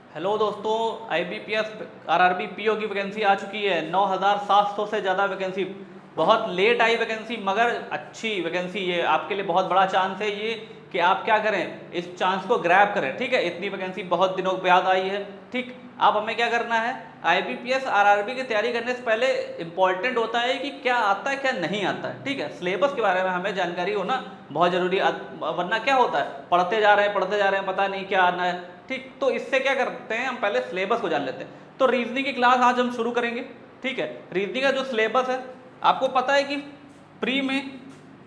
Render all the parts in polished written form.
Hello दोस्तों, IBPS RRB PO की vacancy आ चुकी है। 9,700 से ज़्यादा वैकेंसी, बहुत लेट आई वैकेंसी मगर अच्छी वैकेंसी। ये आपके लिए बहुत बड़ा चांस है ये कि आप क्या करें, इस चांस को ग्रैब करें। ठीक है, इतनी वैकेंसी बहुत दिनों के बाद आई है। ठीक, अब हमें क्या करना है, IBPS RRB की तैयारी करने से पहले इंपॉर्टेंट होता है कि क्या आता है क्या नहीं आता है। ठीक है, सिलेबस के बारे में हमें जानकारी होना बहुत जरूरी है, वरना क्या होता है, पढ़ते जा रहे हैं पता नहीं क्या आना है। ठीक, तो इससे क्या करते हैं, हम पहले सिलेबस को जान लेते हैं। तो रीजनिंग की क्लास आज हम शुरू करेंगे। ठीक है, रीजनिंग का जो सिलेबस है, आपको पता है कि प्री में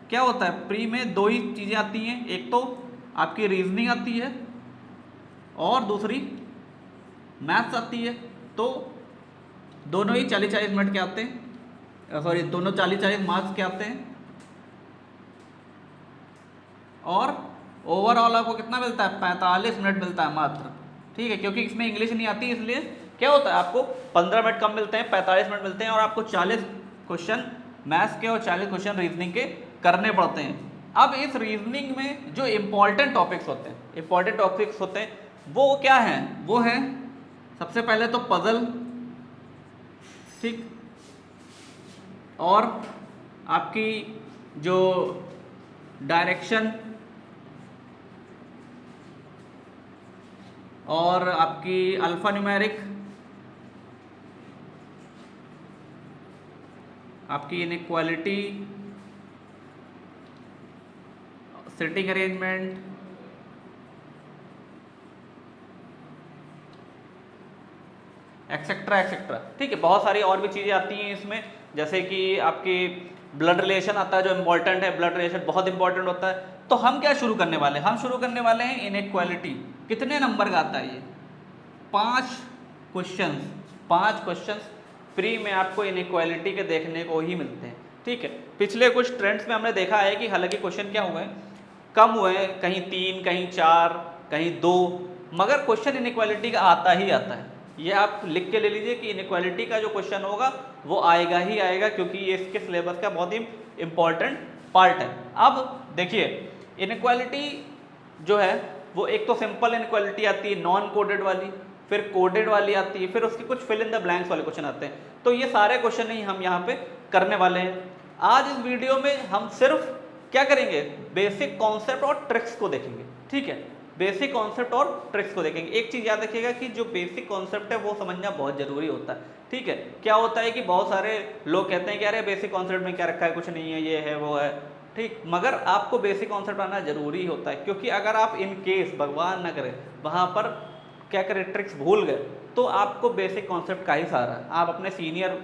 क्या होता है, प्री में दो ही चीज़ें आती हैं, एक तो आपकी रीजनिंग आती है और दूसरी मैथ्स आती है। तो दोनों ही 40-40 मिनट के आते हैं, सॉरी दोनों 40-40 मार्क्स के आते हैं। और ओवरऑल आपको कितना मिलता है, 45 मिनट मिलता है मात्र। ठीक है, क्योंकि इसमें इंग्लिश नहीं आती, इसलिए क्या होता है, आपको 15 मिनट कम मिलते हैं, 45 मिनट मिलते हैं और आपको 40 क्वेश्चन मैथ्स के और 40 क्वेश्चन रीजनिंग के करने पड़ते हैं। अब इस रीजनिंग में जो इंपॉर्टेंट टॉपिक्स होते हैं वो क्या हैं, वो हैं सबसे पहले तो पजल। ठीक, और आपकी जो डायरेक्शन और आपकी अल्फा न्यूमेरिक, आपकी inequality, sitting arrangement, etcetera etcetera. ठीक है, बहुत सारी और भी चीज़ें आती हैं इसमें, जैसे कि आपकी ब्लड रिलेशन आता है जो इम्पोर्टेंट है, ब्लड रिलेशन बहुत इंपॉर्टेंट होता है। तो हम क्या शुरू करने वाले हैं, हम शुरू करने वाले हैं इनइक्वालिटी। कितने नंबर का आता है ये, 5 क्वेश्चंस। 5 क्वेश्चंस प्री में आपको इनइक्वालिटी के देखने को ही मिलते हैं। ठीक है, पिछले कुछ ट्रेंड्स में हमने देखा है कि हालांकि क्वेश्चन क्या हुए हैं, कम हुए हैं, कहीं 3, कहीं 4, कहीं 2, मगर क्वेश्चन इनइक्वालिटी का आता ही आता है। ये आप लिख के ले लीजिए कि इनइक्वालिटी का जो क्वेश्चन होगा वो आएगा ही आएगा, क्योंकि ये इसके सिलेबस का बहुत ही इंपॉर्टेंट पार्ट है। अब देखिए, इनइक्वालिटी जो है वो एक तो सिंपल इनइक्वालिटी आती है, नॉन कोडेड वाली, फिर कोडेड वाली आती है, फिर उसकी कुछ फिल इन द ब्लैंक्स वाले क्वेश्चन आते हैं। तो ये सारे क्वेश्चन ही हम यहाँ पे करने वाले हैं। आज इस वीडियो में हम सिर्फ क्या करेंगे, बेसिक कॉन्सेप्ट और ट्रिक्स को देखेंगे। ठीक है, बेसिक कॉन्सेप्ट और ट्रिक्स को देखेंगे। एक चीज़ याद रखिएगा कि जो बेसिक कॉन्सेप्ट है वो समझना बहुत ज़रूरी होता है। ठीक है, क्या होता है कि बहुत सारे लोग कहते हैं कि अरे बेसिक कॉन्सेप्ट में क्या रखा है, कुछ नहीं है, ये है वो है। ठीक, मगर आपको बेसिक कॉन्सेप्ट आना जरूरी होता है, क्योंकि अगर आप इन केस भगवान ना करे वहाँ पर क्या करें, ट्रिक्स भूल गए, तो आपको बेसिक कॉन्सेप्ट का ही सहारा है। आप अपने सीनियर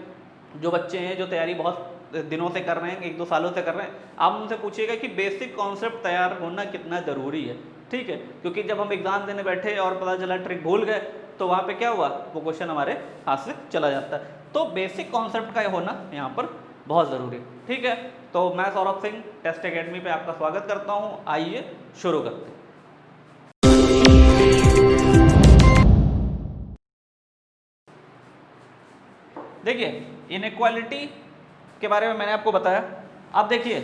जो बच्चे हैं, जो तैयारी बहुत दिनों से कर रहे हैं, 1-2 सालों से कर रहे हैं, आप उनसे पूछिएगा कि बेसिक कॉन्सेप्ट तैयार होना कितना ज़रूरी है। ठीक है, क्योंकि जब हम एग्ज़ाम देने बैठे और पता चला ट्रिक भूल गए, तो वहाँ पे क्या हुआ, वो क्वेश्चन हमारे हाथ से चला जाता है। तो बेसिक कॉन्सेप्ट का होना यहाँ पर बहुत ज़रूरी है। ठीक है, तो मैं सौरभ सिंह टेस्ट एकेडमी पे आपका स्वागत करता हूँ। आइए शुरू करते हैं। देखिए, इनइक्वालिटी के बारे में मैंने आपको बताया। अब देखिए,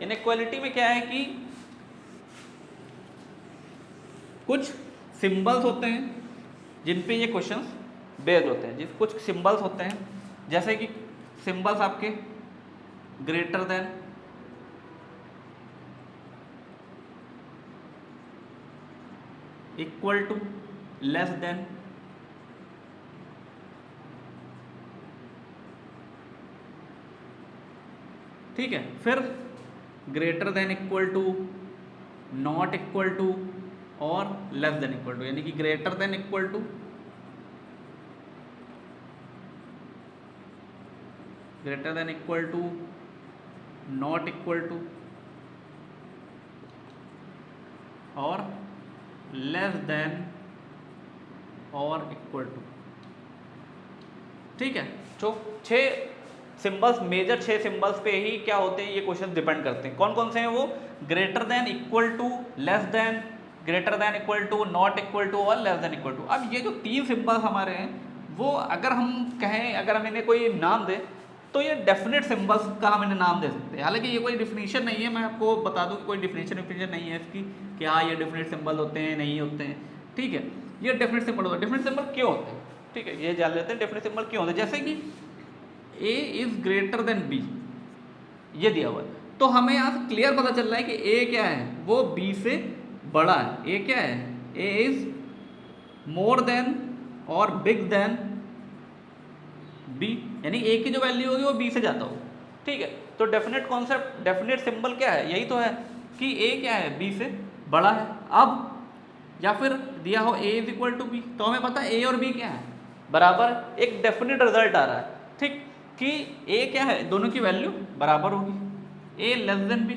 इनइक्वालिटी में क्या है कि कुछ सिंबल्स होते हैं जिन पे ये क्वेश्चंस बेस्ड होते हैं। जिस कुछ सिंबल्स होते हैं, जैसे कि सिंबल्स आपके greater than, equal to, less than, ठीक है, फिर greater than equal to, not equal to और लेस देन इक्वल टू। यानी कि greater than equal to, greater than equal to, not equal to और लेस देन और equal to. ठीक है, तो 6 सिंबल्स, मेजर 6 सिंबल्स पे ही क्या होते हैं ये क्वेश्चन डिपेंड करते हैं। कौन कौन से हैं वो, greater than, equal to, less than, greater than equal to, not equal to और लेस देन इक्वल टू। अब ये जो 3 सिंबल्स हमारे हैं, वो अगर हम कहें, अगर हम इन्हें कोई नाम दें, तो ये डेफिनेट सिंबल्स का हम इन्हें नाम दे सकते हैं। हालांकि ये कोई डिफिनीशन नहीं है, मैं आपको बता दूं कि कोई डिफिनीशन नहीं है इसकी कि हाँ ये डेफिनेट सिंबल होते हैं, नहीं होते हैं। ठीक है, ये डेफिनेट सिंबल होता है। डेफिनेट सिंबल क्यों होते हैं, ठीक है, ये जान लेते हैं डेफिनेट सिंबल क्यों होते हैं। जैसे कि ए इज ग्रेटर देन बी, ये दिया हुआ है, तो हमें यहाँ से क्लियर पता चल रहा है कि ए क्या है, वो बी से बड़ा है। ए क्या है, ए इज मोर देन और बिग देन बी, यानी ए की जो वैल्यू होगी वो बी से ज़्यादा होगी, ठीक है। तो डेफिनेट कॉन्सेप्ट, डेफिनेट सिंबल क्या है, यही तो है कि ए क्या है, बी से बड़ा है। अब या फिर दिया हो ए इज इक्वल टू बी, तो हमें पता है ए और बी क्या है, बराबर। एक डेफिनेट रिजल्ट आ रहा है, ठीक, कि ए क्या है, दोनों की वैल्यू बराबर होगी, ए लेस देन बी।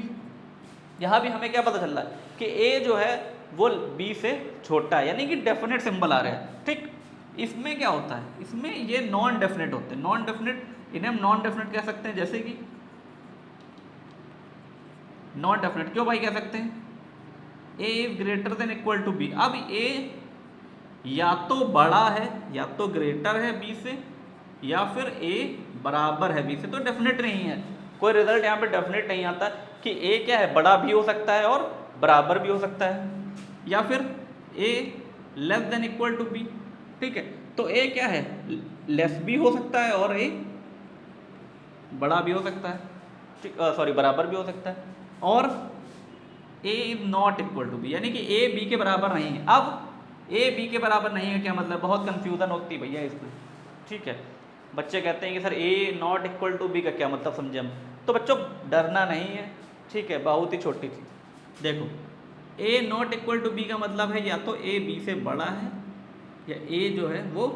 यहाँ भी हमें क्या पता चल रहा है कि ए जो है वो बी से छोटा है, यानी कि डेफिनेट सिंबल आ रहे हैं, ठीक। इसमें क्या होता है, इसमें ये नॉन डेफिनेट होते हैं, नॉन डेफिनेट, इन्हें हम नॉन डेफिनेट कह सकते हैं। जैसे कि नॉन डेफिनेट क्यों भाई कह सकते हैं, a is greater than equal to b. अब ए या तो बड़ा है या तो ग्रेटर है बी से, या फिर ए बराबर है बी से, तो डेफिनेट नहीं है। कोई रिजल्ट यहाँ पे डेफिनेट नहीं आता कि ए क्या है, बड़ा भी हो सकता है और बराबर भी हो सकता है, या फिर a less than equal to b, ठीक है। तो ए क्या है, लेस भी हो सकता है और ए बड़ा भी हो सकता है, ठीक, सॉरी बराबर भी हो सकता है, और a is not equal to b, यानी कि ए बी के बराबर नहीं है। अब ए बी के बराबर नहीं है क्या मतलब, बहुत कंफ्यूजन होती है भैया इसमें, ठीक है। बच्चे कहते हैं कि sir A not equal to B का क्या मतलब समझे हम, तो बच्चों डरना नहीं है, ठीक है, बहुत ही छोटी चीज़। देखो ए नॉट इक्वल टू बी का मतलब है या तो ए बी से बड़ा है या ए जो है वो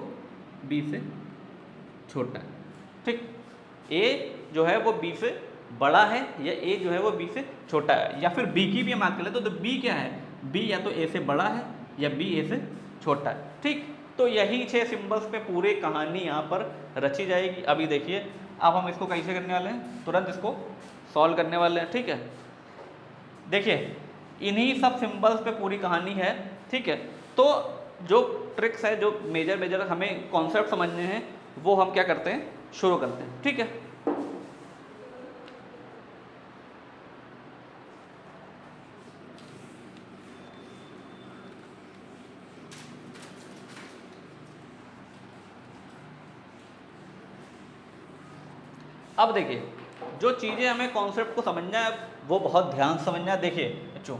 बी से छोटा है, ठीक। ए जो है वो बी से बड़ा है या ए जो है वो बी से छोटा है, या फिर बी की भी हम बात कर ले तो बी क्या है, बी या तो ए से बड़ा है या बी ए से छोटा है, ठीक। तो यही 6 सिंबल्स पे पूरी कहानी यहाँ पर रची जाएगी। अभी देखिए अब हम इसको कैसे करने वाले हैं, तुरंत इसको सॉल्व करने वाले हैं, ठीक है। देखिए इन्हीं सब सिंबल्स पे पूरी कहानी है, ठीक है। तो जो ट्रिक्स है, जो मेजर हमें कॉन्सेप्ट समझने हैं, वो हम क्या करते हैं, शुरू करते हैं, ठीक है। अब देखिए जो चीज़ें हमें कॉन्सेप्ट को समझना है वो बहुत ध्यान से समझना है। देखिए बच्चों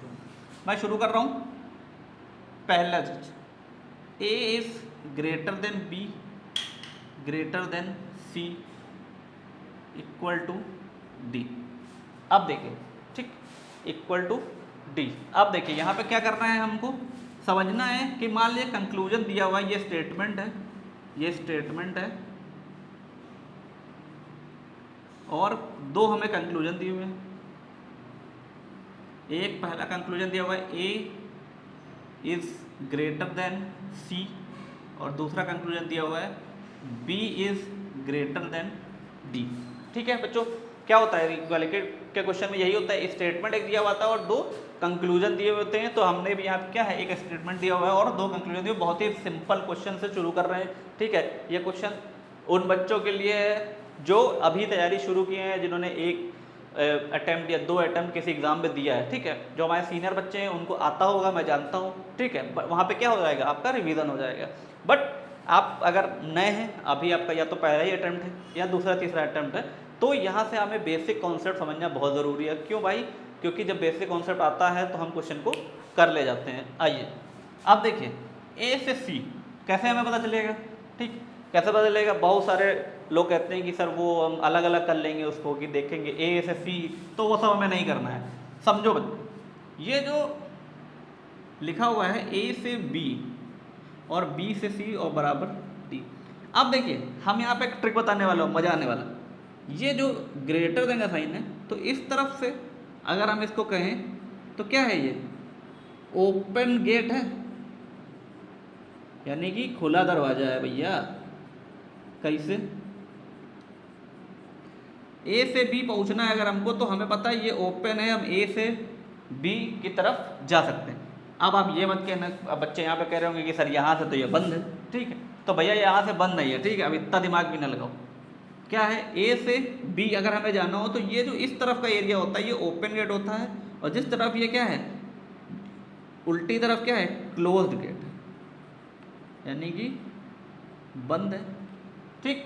मैं शुरू कर रहा हूँ, पहला चीज a is greater than b greater than c equal to d. अब देखिए ठीक, इक्वल टू डी। अब देखिए यहाँ पे क्या करना है, हमको समझना है कि मान लीजिए कंक्लूजन दिया हुआ है, ये स्टेटमेंट है, ये स्टेटमेंट है और दो हमें कंक्लूजन दिए हुए हैं। एक पहला कंक्लूजन दिया हुआ है ए इज ग्रेटर देन सी और दूसरा कंक्लूजन दिया हुआ है B is greater than D. ठीक है बच्चों, क्या होता है इक्वालिटी के क्वेश्चन में यही होता है, स्टेटमेंट एक दिया हुआ था और दो कंक्लूजन दिए हुए होते हैं। तो हमने भी यहाँ क्या है, एक स्टेटमेंट दिया हुआ है और दो कंक्लूजन दिए। बहुत ही सिंपल क्वेश्चन से शुरू कर रहे हैं, ठीक है। ये क्वेश्चन उन बच्चों के लिए है जो अभी तैयारी शुरू किए हैं, जिन्होंने एक अटैम्प्ट या दो अटैम्प्ट किसी एग्जाम में दिया है, ठीक है। जो हमारे सीनियर बच्चे हैं उनको आता होगा, मैं जानता हूँ, ठीक है। वहाँ पे क्या हो जाएगा, आपका रिवीजन हो जाएगा। बट आप अगर नए हैं, अभी आपका या तो पहला ही अटैम्प्ट है या दूसरा तीसरा अटैम्प्ट है, तो यहाँ से हमें बेसिक कॉन्सेप्ट समझना बहुत ज़रूरी है। क्यों भाई? क्योंकि जब बेसिक कॉन्सेप्ट आता है तो हम क्वेश्चन को कर ले जाते हैं। आइए अब देखिए ए से सी कैसे हमें पता चलेगा, ठीक, कैसे पता चलेगा। बहुत सारे लोग कहते हैं कि सर वो हम अलग अलग कर लेंगे उसको, कि देखेंगे ए से सी, तो वो सब हमें नहीं करना है। समझो बच्चों, ये जो लिखा हुआ है ए से बी और बी से सी और बराबर डी। अब देखिए हम यहाँ पे एक ट्रिक बताने वाला हूँ, मजा आने वाला। ये जो ग्रेटर देन का साइन है, तो इस तरफ से अगर हम इसको कहें तो क्या है, ये ओपन गेट है, यानी कि खुला दरवाजा है भैया। कैसे? ए से बी पहुंचना है अगर हमको, तो हमें पता है ये ओपन है, हम ए से बी की तरफ जा सकते हैं। अब आप ये मत कहना, अब बच्चे यहाँ पे कह रहे होंगे कि सर यहाँ से तो ये बंद है, ठीक है। तो भैया यहाँ से बंद नहीं है, ठीक है। अब इतना दिमाग भी ना लगाओ। क्या है, ए से बी अगर हमें जाना हो तो ये जो इस तरफ का एरिया होता है ये ओपन गेट होता है, और जिस तरफ ये क्या है, उल्टी तरफ क्या है, क्लोज्ड गेट है, यानी कि बंद है। ठीक,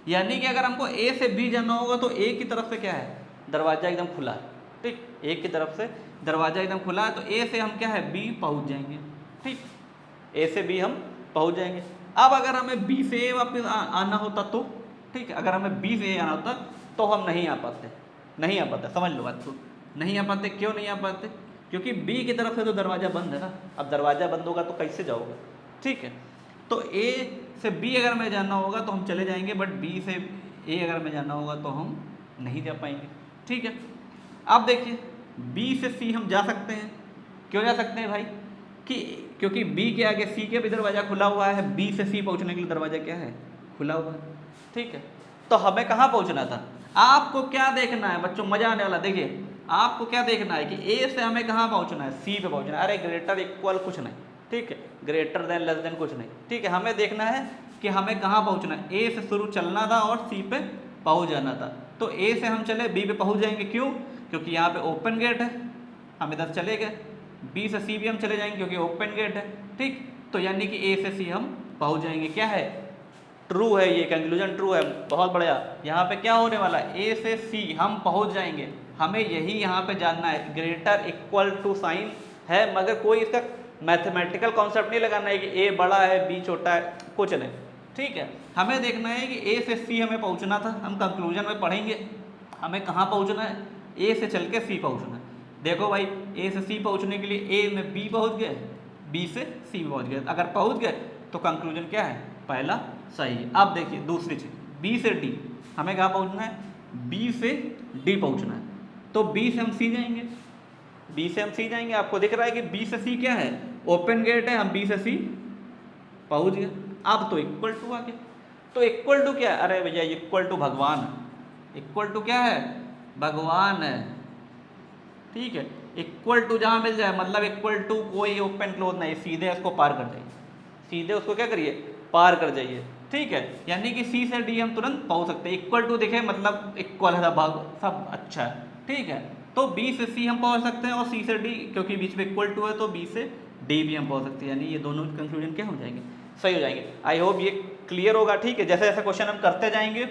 यानी कि अगर हमको ए से बी जाना होगा तो ए की तरफ से क्या है, दरवाज़ा एकदम खुला है। ठीक, ए की तरफ से दरवाज़ा एकदम खुला है, तो ए से हम क्या है बी पहुंच जाएंगे। ठीक, ए से बी हम पहुंच जाएंगे। अब अगर हमें बी से ए वापस आना होता तो, ठीक है, अगर हमें बी से ए आना होता तो हम नहीं आ पाते, नहीं आ पाते, समझ लो बात को, नहीं आ पाते। क्यों नहीं आ पाते? क्योंकि बी की तरफ से तो दरवाज़ा बंद है ना। अब दरवाज़ा बंद होगा तो कैसे जाओगे? ठीक है, तो ए से बी अगर हमें जाना होगा तो हम चले जाएंगे, बट बी से ए अगर हमें जाना होगा तो हम नहीं जा पाएंगे। ठीक है, अब देखिए बी से सी हम जा सकते हैं। क्यों जा सकते हैं भाई? कि क्योंकि बी के आगे सी के भी दरवाज़ा खुला हुआ है, बी से सी पहुंचने के लिए दरवाज़ा क्या है, खुला हुआ है। ठीक है, तो हमें कहाँ पहुंचना था? आपको क्या देखना है बच्चों, मजा आने वाला। देखिए आपको क्या देखना है कि ए से हमें कहाँ पहुंचना है, सी पे पहुंचना है। अरे ग्रेटर इक्वल कुछ नहीं, ठीक है, ग्रेटर देन लेस देन कुछ नहीं। ठीक है, हमें देखना है कि हमें कहाँ पहुंचना है। ए से शुरू चलना था और सी पे पहुंच जाना था। तो ए से हम चले बी पे पहुंच जाएंगे। क्यों? क्योंकि यहाँ पे ओपन गेट है, हम इधर चले गए। बी से सी भी हम चले जाएंगे क्योंकि ओपन गेट है। ठीक, तो यानी कि ए से सी हम पहुंच जाएंगे। क्या है? ट्रू है, ये कंक्लूजन ट्रू है। बहुत बढ़िया। यहाँ पे क्या होने वाला है, ए से सी हम पहुंच जाएंगे। हमें यही यहाँ पे जानना है, ग्रेटर इक्वल टू साइन है, मगर कोई इसका मैथमेटिकल कॉन्सेप्ट नहीं लगाना है कि ए बड़ा है बी छोटा है, कुछ नहीं। ठीक है, हमें देखना है कि ए से सी हमें पहुंचना था। हम कंक्लूजन में पढ़ेंगे हमें कहाँ पहुंचना है, ए से चल के सी पहुंचना है। देखो भाई, ए से सी पहुंचने के लिए ए में बी पहुंच गए, बी से सी पहुंच गए। अगर पहुंच गए तो कंक्लूजन क्या है, पहला सही है। अब देखिए दूसरी चीज, बी से डी हमें कहाँ पहुंचना है, बी से डी पहुंचना है। तो बी से हम सी जाएंगे, बी से हम सी जाएंगे। आपको दिख रहा है कि बी से सी क्या है, ओपन गेट है, हम बी से सी पहुंच गए। अब तो इक्वल टू आ गया। तो इक्वल टू क्या है, अरे भैया इक्वल टू भगवान है। इक्वल टू क्या है, भगवान है। ठीक है, इक्वल टू जहां मिल जाए, मतलब इक्वल टू कोई ओपन क्लोज नहीं, सीधे उसको पार कर जाइए, सीधे उसको क्या करिए, पार कर जाइए। ठीक है, यानी कि सी से डी हम तुरंत पहुंच सकते हैं। इक्वल टू दिखे मतलब इक्वल है, सब अच्छा है। ठीक है, तो बी से सी हम पहुंच सकते हैं और सी से डी, क्योंकि बीच में इक्वल टू है तो बी से डी भी हम पहुंच सकते हैं। यानी ये दोनों कंक्लूजन क्या हो जाएंगे, सही हो जाएंगे। आई होप ये क्लियर होगा। ठीक है, जैसे जैसे क्वेश्चन हम करते जाएंगे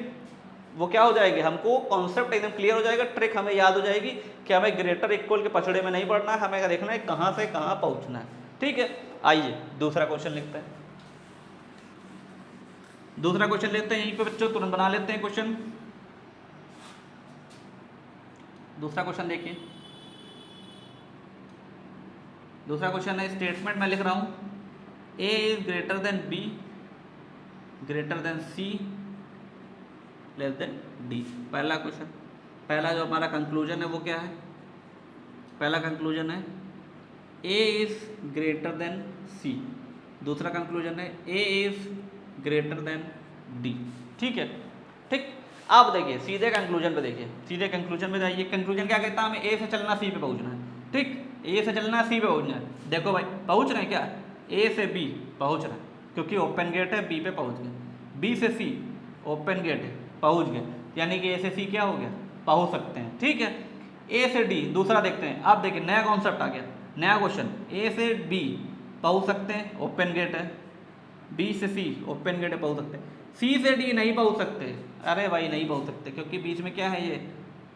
वो क्या हो जाएंगे, हमको कॉन्सेप्ट एकदम क्लियर हो जाएगा, ट्रिक हमें याद हो जाएगी कि हमें ग्रेटर इक्वल के पछड़े में नहीं पड़ना है, हमें देखना है कहाँ से कहाँ पहुँचना है। ठीक है, आइए दूसरा क्वेश्चन लिखते हैं। दूसरा क्वेश्चन लेते हैं, यहीं पे बच्चों तुरंत बना लेते हैं क्वेश्चन। दूसरा क्वेश्चन देखिए, दूसरा क्वेश्चन है, स्टेटमेंट मैं लिख रहा हूं, a is greater than b greater than c less than d. पहला क्वेश्चन, पहला जो हमारा कंक्लूजन है वो क्या है, पहला कंक्लूजन है ए इज ग्रेटर देन सी। दूसरा कंक्लूजन है ए इज ग्रेटर देन डी। ठीक है, ठीक। अब देखिए सीधे कंक्लूजन पे, देखिए सीधे कंक्लूजन में जाइए। कंक्लूजन क्या कहता है, हमें ए से चलना सी पे पहुंचना है। ठीक, ए से चलना सी पे पहुंचना है। देखो भाई पहुंच रहे हैं क्या, ए से बी पहुंच रहे हैं, क्योंकि ओपन गेट है, बी पे पहुंच गए। बी से सी ओपन गेट है, पहुंच गए, यानी कि ए से सी क्या हो गया, पहुंच सकते हैं। ठीक है, ए से डी दूसरा देखते हैं। अब देखिए नया कॉन्सेप्ट आ गया, नया क्वेश्चन, ए से बी पहुंच सकते हैं, ओपन गेट है। बी से सी ओपन गेट है, पहुंच सकते हैं। सी से डी नहीं पहुंच सकते, अरे भाई नहीं पहुंच सकते, क्योंकि बीच में क्या है, ये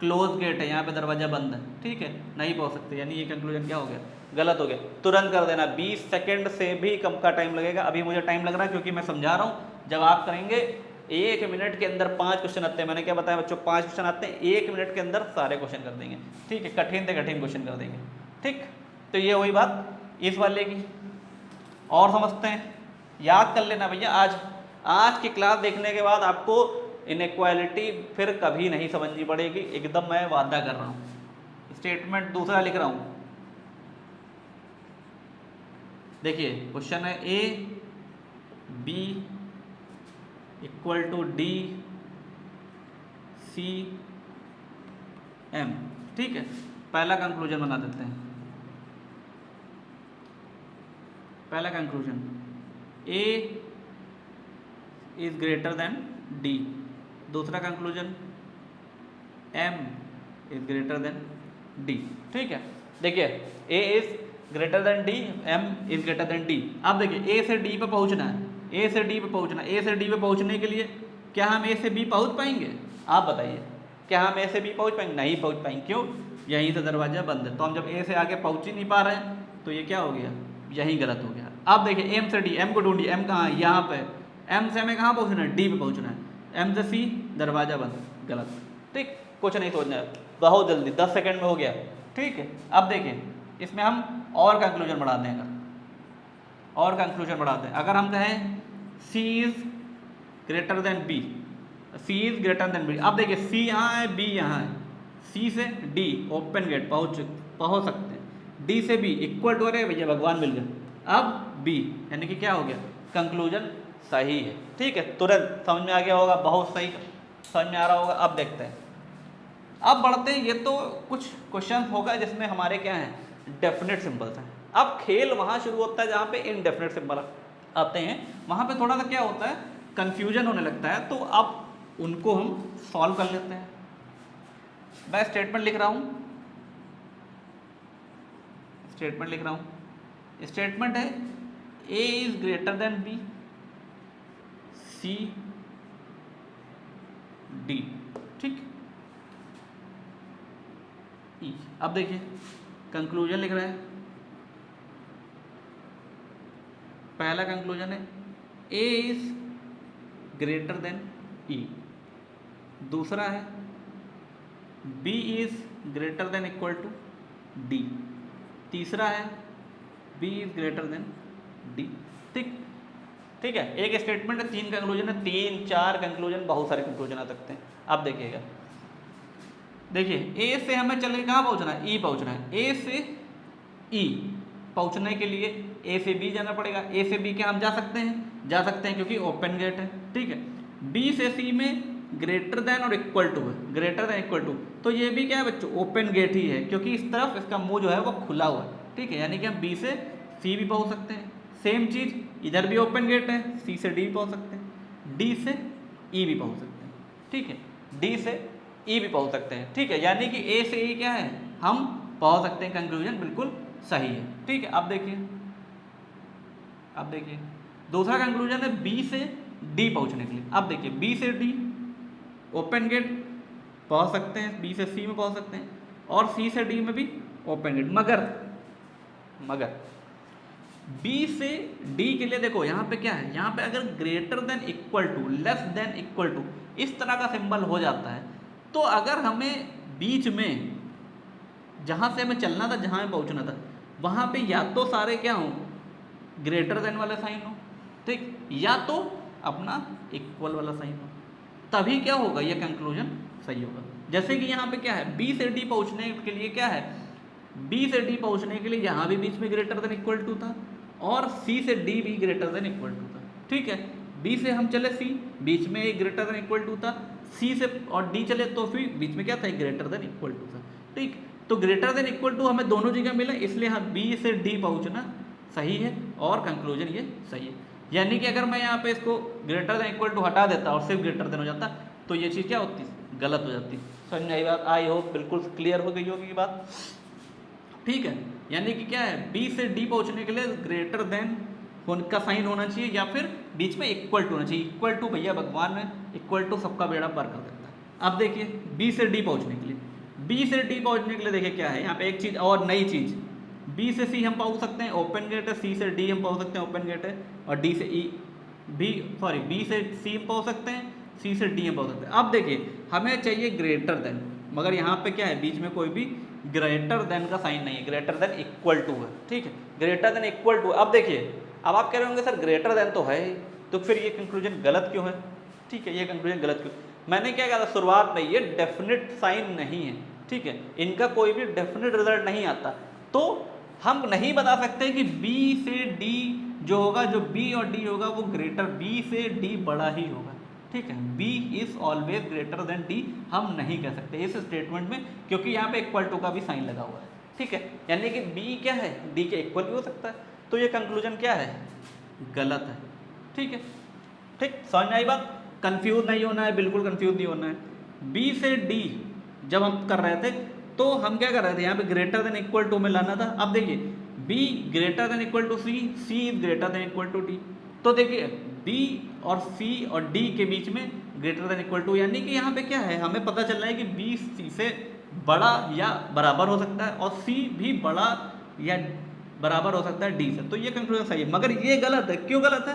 क्लोज गेट है, यहाँ पे दरवाजा बंद है। ठीक है, नहीं पहुंच सकते, यानी ये कंक्लूजन क्या हो गया, गलत हो गया। तुरंत कर देना, 20 सेकंड से भी कम का टाइम लगेगा। अभी मुझे टाइम लग रहा है क्योंकि मैं समझा रहा हूँ। जब आप करेंगे 1 मिनट के अंदर 5 क्वेश्चन आते हैं, मैंने क्या बताया बच्चों, 5 क्वेश्चन आते हैं, 1 मिनट के अंदर सारे क्वेश्चन कर देंगे। ठीक है, कठिन से कठिन क्वेश्चन कर देंगे। ठीक, तो ये वही बात इस वाले की। और समझते हैं, याद कर लेना भैया, आज की क्लास देखने के बाद आपको इनइक्वालिटी फिर कभी नहीं समझनी पड़ेगी, एकदम मैं वादा कर रहा हूँ। स्टेटमेंट दूसरा लिख रहा हूँ, देखिए क्वेश्चन है a b equal to d c m. ठीक है, पहला कंक्लूजन बना देते हैं। पहला conclusion, a is greater than d. दूसरा conclusion, m is greater than D. ठीक है, देखिए a is greater than d, m is greater than d. अब देखिए ए से डी पे पहुंचना है, ए से डी पे पहुंचना है। ए से डी पे पहुंचने के लिए क्या हम ए से बी पहुंच पाएंगे? आप बताइए, क्या हम ए से बी पहुंच पाएंगे? नहीं पहुंच पाएंगे। क्यों? यहीं से दरवाजा बंद है। तो हम जब ए से आगे पहुंच ही नहीं पा रहे हैं तो ये क्या हो गया? यही गलत हो गया। अब देखिए एम से डी, एम को ढूंढिए, एम कहाँ है? यहाँ पे। एम से हमें कहाँ पहुंचना है? डी पे पहुंचना है। एम से सी, दरवाजा बंद, गलत। ठीक, कुछ नहीं सोचना है, बहुत जल्दी 10 सेकंड में हो गया। ठीक है, अब देखिए इसमें हम और कंक्लूजन बढ़ा देंगे, और कंक्लूजन बढ़ाते हैं। अगर हम कहें c is greater than b, c is greater than b. अब देखिए सी यहाँ है, बी यहाँ है, सी से डी ओपन गेट पहुँच सकते हैं, डी से बी इक्वल टू, अरे भैया भगवान मिल गए। अब बी यानी कि क्या हो गया? कंक्लूजन सही है। ठीक है, तुरंत समझ में आ गया होगा, बहुत सही समझ में आ रहा होगा। अब देखते हैं, अब बढ़ते हैं। ये तो कुछ क्वेश्चन होगा जिसमें हमारे क्या हैं? डेफिनेट सिंबल्स हैं। अब खेल वहाँ शुरू होता है जहाँ पे इनडेफिनेट सिंबल आते हैं, वहाँ पे थोड़ा सा क्या होता है? कंफ्यूजन होने लगता है। तो अब उनको हम सॉल्व कर लेते हैं। मैं स्टेटमेंट लिख रहा हूँ, स्टेटमेंट लिख रहा हूँ। स्टेटमेंट है ए is greater than b, c d. ठीक, ई। अब देखिए कंक्लूजन लिख रहे हैं। पहला कंक्लूजन है ए इज ग्रेटर देन ई। दूसरा है B is greater than equal to D. तीसरा है B is greater than D. ठीक, ठीक है, एक स्टेटमेंट है, 3 कंक्लूजन है, 3-4 कंक्लूजन, बहुत सारे कंक्लूजन आ सकते हैं। अब देखिएगा, देखिए ए से हमें चले कहाँ पहुँचना है? ई पहुँचना है। ए से ई पहुँचने के लिए ए से बी जाना पड़ेगा। ए से बी क्या हम जा सकते हैं? जा सकते हैं, क्योंकि ओपन गेट है। ठीक है, बी से सी में ग्रेटर देन और इक्वल टू है, ग्रेटर देन इक्वल टू, तो ये भी क्या है बच्चों? ओपन गेट ही है, क्योंकि इस तरफ इसका मुंह जो है वो खुला हुआ है। ठीक है, यानी कि हम बी से सी भी पहुँच सकते हैं। सेम चीज़ इधर भी ओपन गेट है, सी से डी पहुँच सकते हैं, डी से ई भी पहुँच सकते हैं। ठीक है, डी से ई भी पहुँच सकते हैं। ठीक है, यानी कि ए से ई क्या है? हम पहुँच सकते हैं। कंक्लूजन बिल्कुल सही है। ठीक है, अब देखिए, अब देखिए दूसरा कंक्लूजन है बी से डी पहुँचने के लिए। अब देखिए बी से डी ओपन गेट पहुँच सकते हैं, बी से सी में पहुँच सकते हैं, और सी से डी में भी ओपन गेट। मगर बी से डी के लिए देखो यहाँ पे क्या है? यहाँ पे अगर greater than equal to, less than equal to इस तरह का सिंबल हो जाता है, तो अगर हमें बीच में जहाँ से हमें चलना था, जहाँ हमें पहुँचना था, वहाँ पे या तो सारे क्या हों? ग्रेटर देन वाला साइन हो, ठीक, या तो अपना इक्वल वाला साइन हो, तभी क्या होगा? ये कंक्लूजन सही होगा। जैसे कि यहाँ पे क्या है? बी से डी पहुँचने के लिए क्या है? बी से डी पहुँचने के लिए यहाँ भी बीच में ग्रेटर देन इक्वल टू था, और सी से डी भी ग्रेटर देन इक्वल टू था। ठीक है, बी से हम चले सी, बीच में एक ग्रेटर देन इक्वल टू था, सी से और डी चले तो फिर बीच में क्या था? एक ग्रेटर देन इक्वल टू था। ठीक, तो ग्रेटर देन इक्वल टू हमें दोनों जगह मिला, इसलिए हम बी से डी पहुँचना सही है और कंक्लूजन ये सही है। यानी कि अगर मैं यहाँ पे इसको ग्रेटर देन इक्वल टू हटा देता और सिर्फ ग्रेटर देन हो जाता, तो ये चीज़ क्या होती? गलत हो जाती। समझ में आई बात? आई होप बिल्कुल क्लियर हो गई होगी ये बात। ठीक है, यानी कि क्या है? बी से डी पहुँचने के लिए ग्रेटर देन का साइन होना चाहिए, या फिर बीच में इक्वल टू होना चाहिए। इक्वल टू भैया भगवान में इक्वल टू सबका बेड़ा पार कर देता है। अब देखिए बी से डी पहुँचने के लिए, बी से डी पहुँचने के लिए देखिए क्या है यहाँ पे? एक चीज़ और नई चीज़, बी से सी हम पहुँच सकते हैं, ओपन गेट है, सी से डी हम पहुँच सकते हैं, ओपन गेट है, और डी से ई बी से सी हम पहुँच सकते हैं, सी से डी हम पहुँच सकते हैं। अब देखिए हमें चाहिए ग्रेटर देन, मगर यहाँ पे क्या है? बीच में कोई भी ग्रेटर देन का साइन नहीं है, ग्रेटर देन इक्वल टू है। ठीक है, ग्रेटर देन इक्वल टू। अब देखिए, अब आप कह रहे होंगे सर ग्रेटर देन तो है, तो फिर ये कंक्लूजन गलत क्यों है? ठीक है, ये कंक्लूजन गलत क्यों? मैंने क्या कहा था शुरुआत में? ये डेफिनेट साइन नहीं है। ठीक है, इनका कोई भी डेफिनेट रिजल्ट नहीं आता, तो हम नहीं बता सकते कि बी से डी जो होगा, जो बी और डी होगा वो ग्रेटर, बी से डी बड़ा ही होगा। ठीक है, B is always greater than D हम नहीं कह सकते इस स्टेटमेंट में, क्योंकि यहाँ पे इक्वल टू का भी साइन लगा हुआ है। ठीक है, यानी कि बी क्या है? डी के इक्वल भी हो सकता है, तो ये कंक्लूजन क्या है? गलत है। ठीक है, ठीक, समझ में आई बात? कंफ्यूज नहीं होना है, बिल्कुल कंफ्यूज नहीं होना है। बी से डी जब हम कर रहे थे तो हम क्या कर रहे थे? यहाँ पे ग्रेटर देन इक्वल टू में लाना था। अब देखिए B greater than equal to C, C is greater than equal to D। तो देखिए B और C और D के बीच में ग्रेटर देन इक्वल टू, यानी कि यहाँ पे क्या है, हमें पता चल रहा है कि B C से बड़ा या बराबर हो सकता है और C भी बड़ा या बराबर हो सकता है D से। तो ये कंक्लूजन सही है, मगर ये गलत है। क्यों गलत है?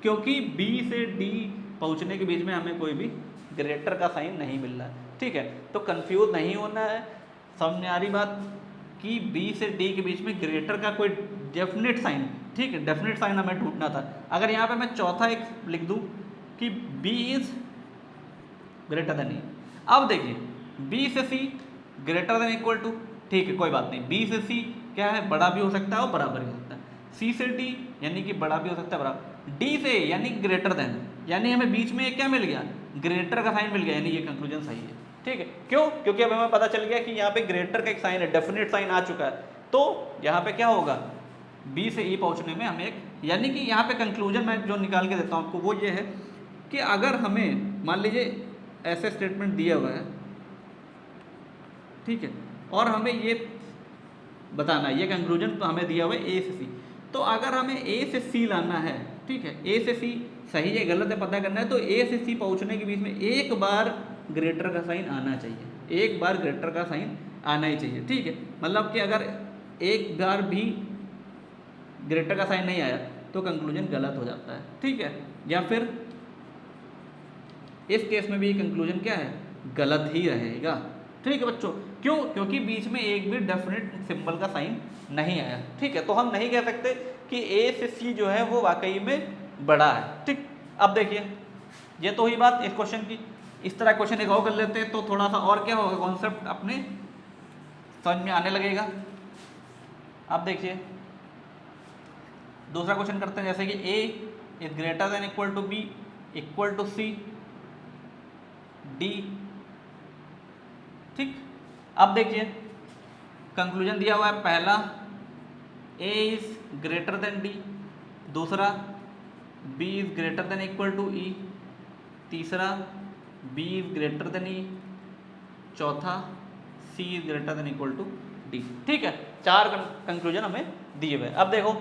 क्योंकि B से D पहुँचने के बीच में हमें कोई भी ग्रेटर का साइन नहीं मिल रहा है। ठीक है, तो कंफ्यूज नहीं होना है। समझ में आ रही बात कि B से D के बीच में ग्रेटर का कोई डेफिनेट साइन, ठीक है, डेफिनेट साइन हमें ढूंढना था। अगर यहाँ पे मैं चौथा एक लिख दूँ कि B is greater than E। अब देखिए B से C greater than equal to, ठीक है कोई बात नहीं, B से C क्या है, बड़ा भी हो सकता है और बराबर भी हो सकता है। C से D यानी कि बड़ा भी हो सकता है बराबर, D से यानी ग्रेटर देन, यानी हमें बीच में क्या मिल गया, ग्रेटर का साइन मिल गया, यानी ये कंक्लूजन सही है। ठीक है, क्यों? क्योंकि अब हमें पता चल गया कि यहाँ पे ग्रेटर का एक साइन है, डेफिनेट साइन आ चुका है। तो यहाँ पे क्या होगा, B से E पहुँचने में हमें एक, यानी कि यहाँ पे कंक्लूजन मैं जो निकाल के देता हूँ आपको वो ये है कि अगर हमें मान लीजिए ऐसे स्टेटमेंट दिया हुआ है, ठीक है, और हमें ये बताना है, ये कंक्लूजन तो हमें दिया हुआ है A से C, तो अगर हमें A से C लाना है, ठीक है, A से C सही है गलत है पता करना है, तो A से C पहुँचने के बीच में एक बार ग्रेटर का साइन आना चाहिए, एक बार ग्रेटर का साइन आना ही चाहिए। ठीक है, मतलब कि अगर एक बार भी ग्रेटर का साइन नहीं आया तो कंक्लूजन गलत हो जाता है। ठीक है, या फिर इस केस में भी कंक्लूजन क्या है, गलत ही रहेगा। ठीक है बच्चों, क्यों? क्योंकि बीच में एक भी डेफिनेट सिंबल का साइन नहीं आया। ठीक है, तो हम नहीं कह सकते कि A से C जो है वो वाकई में बड़ा है। ठीक, अब देखिए ये तो हुई बात इस क्वेश्चन की। इस तरह क्वेश्चन एक और कर लेते हैं तो थोड़ा सा और क्या होगा, कॉन्सेप्ट अपने समझ में आने लगेगा। अब देखिए दूसरा क्वेश्चन करते हैं, जैसे कि A is greater than equal to B equal to C D। ठीक, अब देखिए कंक्लूजन दिया हुआ है, पहला A is greater than D, दूसरा B is greater than equal to E, तीसरा B is greater than E, चौथा C is greater than equal to D। ठीक है, चार कंक्लूजन हमें दिए हुए। अब देखो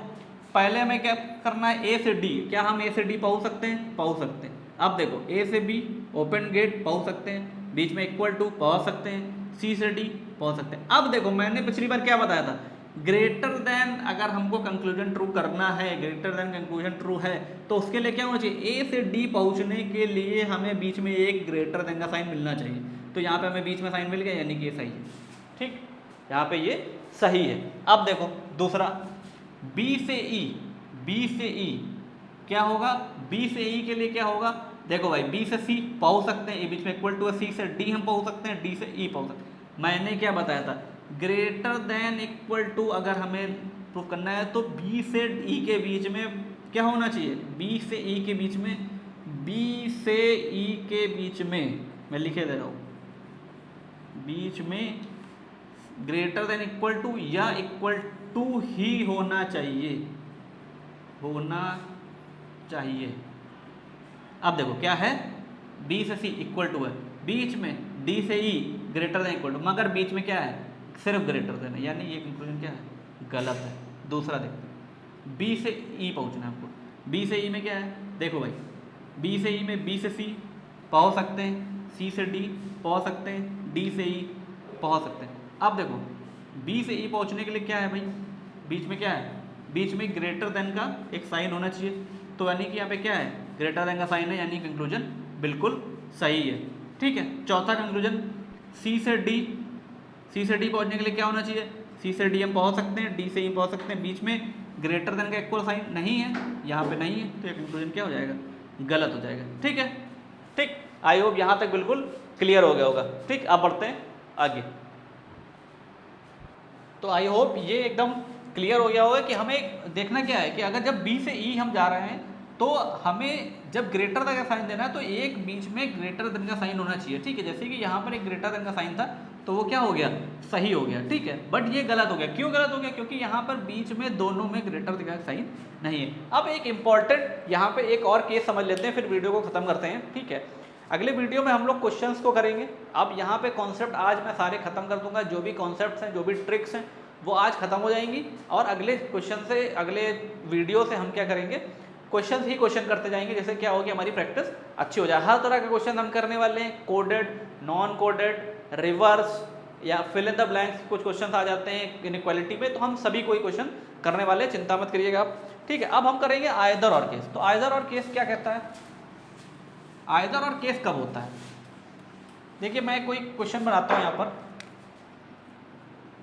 पहले हमें क्या करना है, A से D, क्या हम A से D पहुँच सकते हैं? पहुँच सकते हैं। अब देखो A से B ओपन गेट पहुँच सकते हैं, बीच में इक्वल टू पहुँच सकते हैं, C से D पहुँच सकते हैं। अब देखो मैंने पिछली बार क्या बताया था, ग्रेटर देन अगर हमको कंक्लूजन ट्रू करना है, ग्रेटर देन कंक्लूजन ट्रू है, तो उसके लिए क्या होना चाहिए, A से D पहुँचने के लिए हमें बीच में एक ग्रेटर देन का साइन मिलना चाहिए। तो यहाँ पे हमें बीच में साइन मिल गया, यानी कि ये सही है। ठीक, यहाँ पे ये सही है। अब देखो दूसरा B से E, B से E क्या होगा, B से E के लिए क्या होगा, देखो भाई B से C पहुँच सकते हैं, ए बीच में इक्वल टू है, C से D हम पहुँच सकते हैं, D से E पहुँच सकते हैं। मैंने क्या बताया था, ग्रेटर देन इक्वल टू अगर हमें प्रूफ करना है तो B से E के बीच में क्या होना चाहिए, B से E के बीच में, B से E के बीच में मैं लिखे दे रहा हूँ, बीच में ग्रेटर देन इक्वल टू या इक्वल टू ही होना चाहिए, होना चाहिए। अब देखो क्या है, B से C इक्वल टू है, बीच में D से E greater than equal to, मगर बीच में क्या है, सिर्फ ग्रेटर देन है, यानी ये कंक्लूजन क्या है, गलत है। दूसरा देखते हैं, B से E पहुंचना है हमको, B से E में क्या है, देखो भाई B से E में B से C पहुंच सकते हैं, C से D पहुंच सकते हैं, D से E पहुंच सकते हैं। अब देखो B से E पहुंचने के लिए क्या है भाई, बीच में क्या है, बीच में ग्रेटर देन का एक साइन होना चाहिए, तो यानी कि यहाँ पे क्या है, ग्रेटर देन का साइन है, यानी कंक्लूजन बिल्कुल सही है। ठीक है, चौथा कंक्लूजन C से D, C से D पहुंचने के लिए क्या होना चाहिए, C से D हम पहुंच सकते हैं, D से E पहुंच सकते हैं, बीच में ग्रेटर देन का इक्वल साइन नहीं है, यहाँ पे नहीं है, तो ये कंक्लूजन क्या हो जाएगा, गलत हो जाएगा। ठीक है, ठीक, आई होप यहाँ तक बिल्कुल क्लियर हो गया होगा। ठीक, अब बढ़ते हैं आगे। तो आई होप ये एकदम क्लियर हो गया होगा कि हमें देखना क्या है कि अगर जब B से E हम जा रहे हैं तो हमें जब ग्रेटर देन का साइन देना है तो एक बीच में ग्रेटर देन का साइन होना चाहिए। ठीक है, जैसे कि यहाँ पर एक ग्रेटर देन का साइन था तो वो क्या हो गया, सही हो गया। ठीक है, बट ये गलत हो गया। क्यों गलत हो गया, क्योंकि यहाँ पर बीच में दोनों में ग्रेटर देन का साइन नहीं है। अब एक इम्पॉर्टेंट यहाँ पे एक और केस समझ लेते हैं, फिर वीडियो को खत्म करते हैं। ठीक है, अगले वीडियो में हम लोग क्वेश्चंस को करेंगे। अब यहाँ पे कॉन्सेप्ट आज मैं सारे खत्म कर दूंगा, जो भी कॉन्सेप्ट्स हैं, जो भी ट्रिक्स हैं वो आज ख़त्म हो जाएंगी और अगले क्वेश्चन से, अगले वीडियो से हम क्या करेंगे, क्वेश्चन ही क्वेश्चन करते जाएंगे, जैसे क्या होगी हमारी प्रैक्टिस अच्छी हो जाए। हर तरह के क्वेश्चन हम करने वाले हैं, कोडेड, नॉन कोडेड, रिवर्स या फिल इन द ब्लैंक्स, कुछ क्वेश्चन आ जाते हैं इनइक्वालिटी में, तो हम सभी कोई क्वेश्चन करने वाले हैं, चिंता मत करिएगा आप, ठीक है। अब हम करेंगे आइदर और केस। तो आइदर और केस क्या कहता है, आइदर और केस कब होता है? देखिए मैं कोई क्वेश्चन बनाता हूँ यहाँ पर,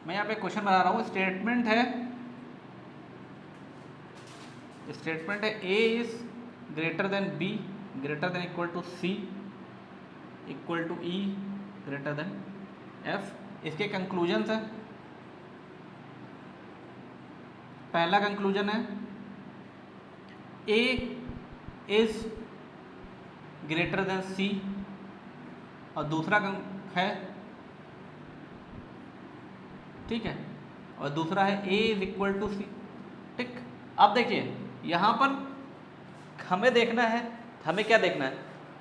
मैं यहाँ पे क्वेश्चन बना रहा हूँ, स्टेटमेंट है ए is greater than b greater than equal to c equal to e greater than f. इसके कंक्लूजन्स है, पहला कंक्लूजन है ए इज ग्रेटर देन सी, और दूसरा है, ठीक है, और दूसरा है ए इज इक्वल टू सी, ठीक। अब देखिए यहाँ पर हमें देखना है, हमें क्या देखना है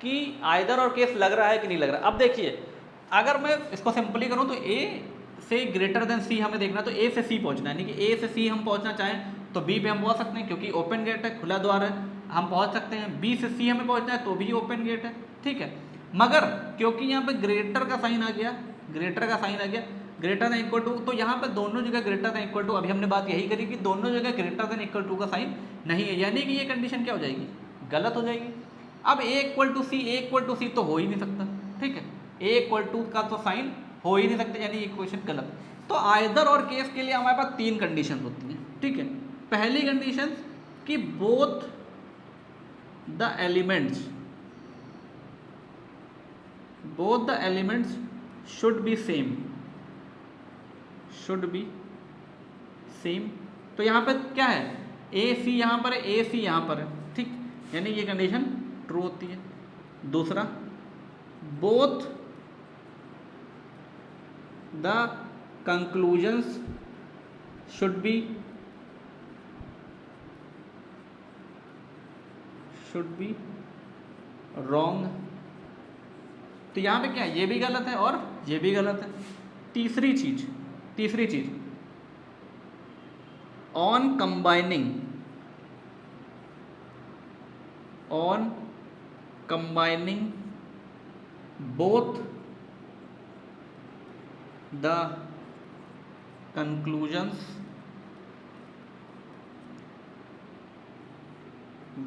कि आइदर और केस लग रहा है कि नहीं लग रहा। अब देखिए अगर मैं इसको सिंपली करूँ तो ए से ग्रेटर देन सी हमें देखना, तो ए से सी पहुँचना है, यानी कि ए से सी हम पहुँचना चाहें तो बी पे हम पहुँच सकते हैं क्योंकि ओपन गेट है, खुला द्वार है, हम पहुँच सकते हैं। बी से सी हमें पहुँचना है तो भी ओपन गेट है, ठीक है। मगर क्योंकि यहाँ पे ग्रेटर का साइन आ गया, ग्रेटर का साइन आ गया, ग्रेटर देन इक्वल टू, तो यहाँ पे दोनों जगह ग्रेटर देन इक्वल टू, अभी हमने बात यही करी कि दोनों जगह ग्रेटर देन इक्वल टू का साइन नहीं है, यानी कि ये कंडीशन क्या हो जाएगी, गलत हो जाएगी। अब ए इक्वल टू सी तो हो ही नहीं सकता, ठीक है, ए इक्वल टू का तो साइन हो ही नहीं सकता, यानी ये क्वेश्चन गलत। तो आइदर और केस के लिए हमारे पास तीन कंडीशन होती हैं, ठीक है। पहली कंडीशन कि both the elements should be same, तो यहाँ पे क्या है, ए सी यहाँ पर है, ए सी यहाँ पर है, ठीक, यानी ये कंडीशन ट्रू होती है। दूसरा, both the conclusions should be wrong, तो यहाँ पे क्या है, ये भी गलत है और ये भी गलत है। तीसरी चीज on combining both the conclusions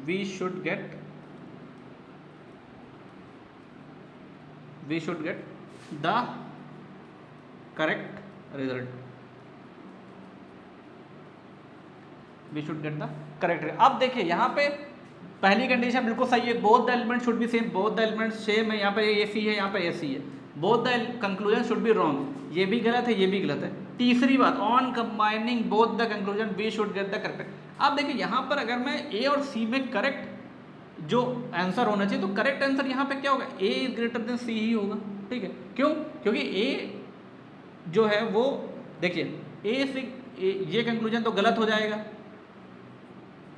we should get the correct result, अब देखिए यहाँ पे पहली कंडीशन बिल्कुल सही है, both the element should be same, both the element same है, यहाँ पे ए सी है, यहाँ पे ए सी है। Both the conclusion should be wrong, ये भी गलत है, ये भी गलत है। तीसरी बात, on combining both the conclusion we should get the correct. अब देखिए यहाँ पर अगर मैं ए और सी में करेक्ट जो आंसर होना चाहिए, तो करेक्ट आंसर यहाँ पे क्या होगा, ए इज ग्रेटर देन सी ही होगा, ठीक है। क्यों? क्योंकि ए जो है वो, देखिए ए से ये कंक्लूजन तो गलत हो जाएगा,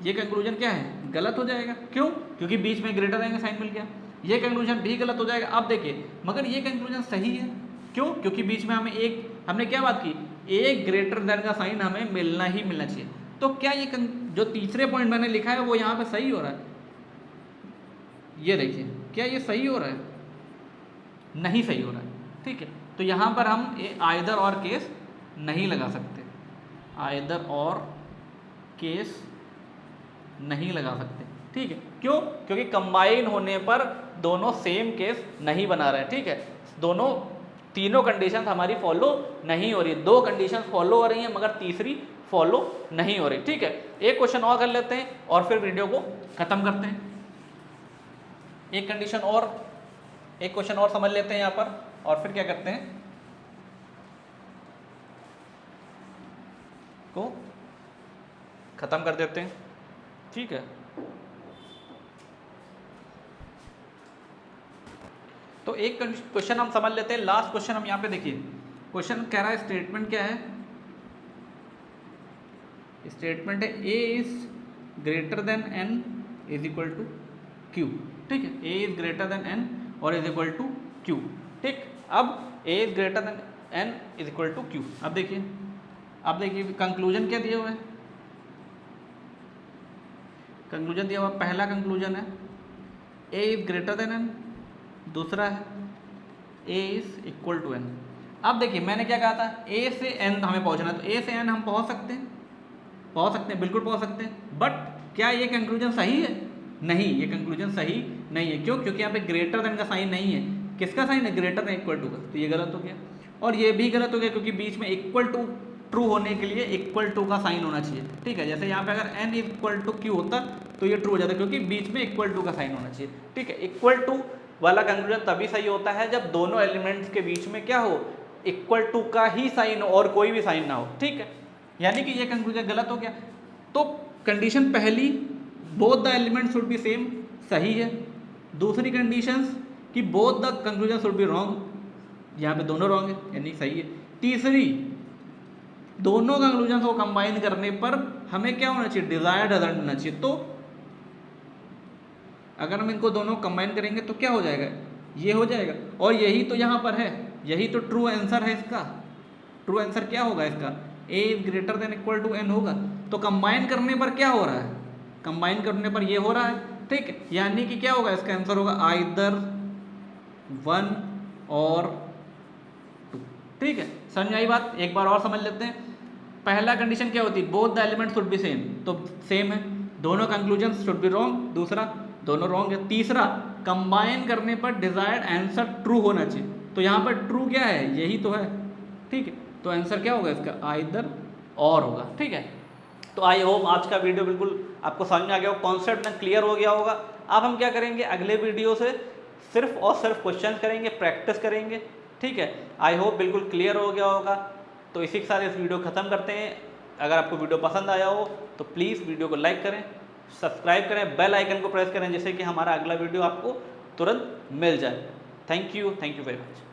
ये कंक्लूजन क्या है, गलत हो जाएगा। क्यों? क्योंकि बीच में ग्रेटर देन का साइन मिल गया। ये कंक्लूजन भी गलत हो जाएगा। अब देखिए मगर ये कंक्लूजन सही है, क्यों? क्योंकि बीच में हमें हमने क्या बात की, एक ग्रेटर देन का साइन हमें मिलना ही मिलना चाहिए। तो क्या ये जो तीसरे पॉइंट मैंने लिखा है वो यहाँ पे सही हो रहा है? ये देखिए, क्या ये सही हो रहा है? नहीं सही हो रहा है, ठीक है। तो यहाँ पर हम आइदर और केस नहीं लगा सकते, आइदर और केस नहीं लगा सकते, ठीक है। क्यों? क्योंकि कंबाइन होने पर दोनों सेम केस नहीं बना रहे, ठीक है। तीनों कंडीशन हमारी फॉलो नहीं हो रही, दो कंडीशन फॉलो हो रही हैं मगर तीसरी फॉलो नहीं हो रही, ठीक है। एक क्वेश्चन और कर लेते हैं और फिर वीडियो को खत्म करते हैं। एक क्वेश्चन और समझ लेते हैं यहाँ पर और फिर क्या करते हैं, को खत्म कर देते हैं, ठीक है। तो एक क्वेश्चन हम समझ लेते हैं, लास्ट क्वेश्चन हम यहाँ पे देखिए। क्वेश्चन कह रहा है, स्टेटमेंट क्या है, स्टेटमेंट है ए is greater than n is equal to q, ठीक है। ए इज ग्रेटर देन एन और इज इक्वल टू क्यू, ठीक। अब a is greater than n is equal to q. अब देखिए अब देखिए कंक्लूजन क्या दिया हुआ है, कंक्लूजन दिया हुआ, पहला कंक्लूजन है ए इज ग्रेटर देन एन, दूसरा है ए इज इक्वल टू एन। अब देखिए मैंने क्या कहा था, ए से एन हमें पहुंचना है, तो ए से एन हम पहुंच सकते हैं, बिल्कुल पहुंच सकते हैं, बट क्या ये कंक्लूजन सही है? नहीं, ये कंक्लूजन सही नहीं है। क्यों? क्योंकि यहाँ पे ग्रेटर देन का साइन नहीं है। किसका साइन है? ग्रेटर देन इक्वल टू का, तो ये गलत हो गया। और ये भी गलत हो गया क्योंकि बीच में इक्वल टू ट्रू होने के लिए इक्वल टू का साइन होना चाहिए, ठीक है। जैसे यहाँ पे अगर एन इक्वल टू क्यू होता तो ये ट्रू हो जाता, क्योंकि बीच में इक्वल टू का साइन होना चाहिए, ठीक है। इक्वल टू वाला कंक्लूजन तभी सही होता है जब दोनों एलिमेंट्स के बीच में क्या हो, इक्वल टू का ही साइन हो और कोई भी साइन ना हो, ठीक है। यानी कि ये कंक्लूजन गलत हो गया। तो कंडीशन पहली, both the element should be same, सही है। दूसरी कंडीशंस कि both the conclusion should be wrong, यहाँ पे दोनों रॉन्ग है यानी सही है। तीसरी, दोनों कंक्लूजन को कंबाइन करने पर हमें क्या होना चाहिए, डिजायर्ड रिजल्ट होना चाहिए। तो अगर हम इनको दोनों कंबाइन करेंगे तो क्या हो जाएगा, ये हो जाएगा। और यही तो यहाँ पर है, यही तो ट्रू आंसर है इसका। ट्रू आंसर क्या होगा इसका, a is greater than equal to n होगा। तो कंबाइन करने पर क्या हो रहा है, कंबाइन करने पर ये हो रहा है, ठीक है। यानी कि क्या होगा, इसका आंसर होगा आइदर 1 और 2, ठीक है। समझ आई बात? एक बार और समझ लेते हैं। पहला कंडीशन क्या होती है, both the element should be same, तो सेम है। दोनों कंक्लूजन शुड बी रॉन्ग, दूसरा दोनों रॉन्ग है। तीसरा, कंबाइन करने पर डिजायर्ड आंसर ट्रू होना चाहिए, तो यहाँ पर ट्रू क्या है, यही तो है, ठीक है। तो आंसर क्या होगा इसका, आइदर और होगा, ठीक है। तो आई होप आज का वीडियो बिल्कुल आपको समझ में आ गया हो, कॉन्सेप्ट में क्लियर हो गया होगा। अब हम क्या करेंगे, अगले वीडियो से सिर्फ और सिर्फ क्वेश्चन करेंगे, प्रैक्टिस करेंगे, ठीक है। आई होप बिल्कुल क्लियर हो गया होगा। तो इसी के साथ इस वीडियो ख़त्म करते हैं। अगर आपको वीडियो पसंद आया हो तो प्लीज़ वीडियो को लाइक करें, सब्सक्राइब करें, बेल आइकन को प्रेस करें, जिससे कि हमारा अगला वीडियो आपको तुरंत मिल जाए। Thank you very much.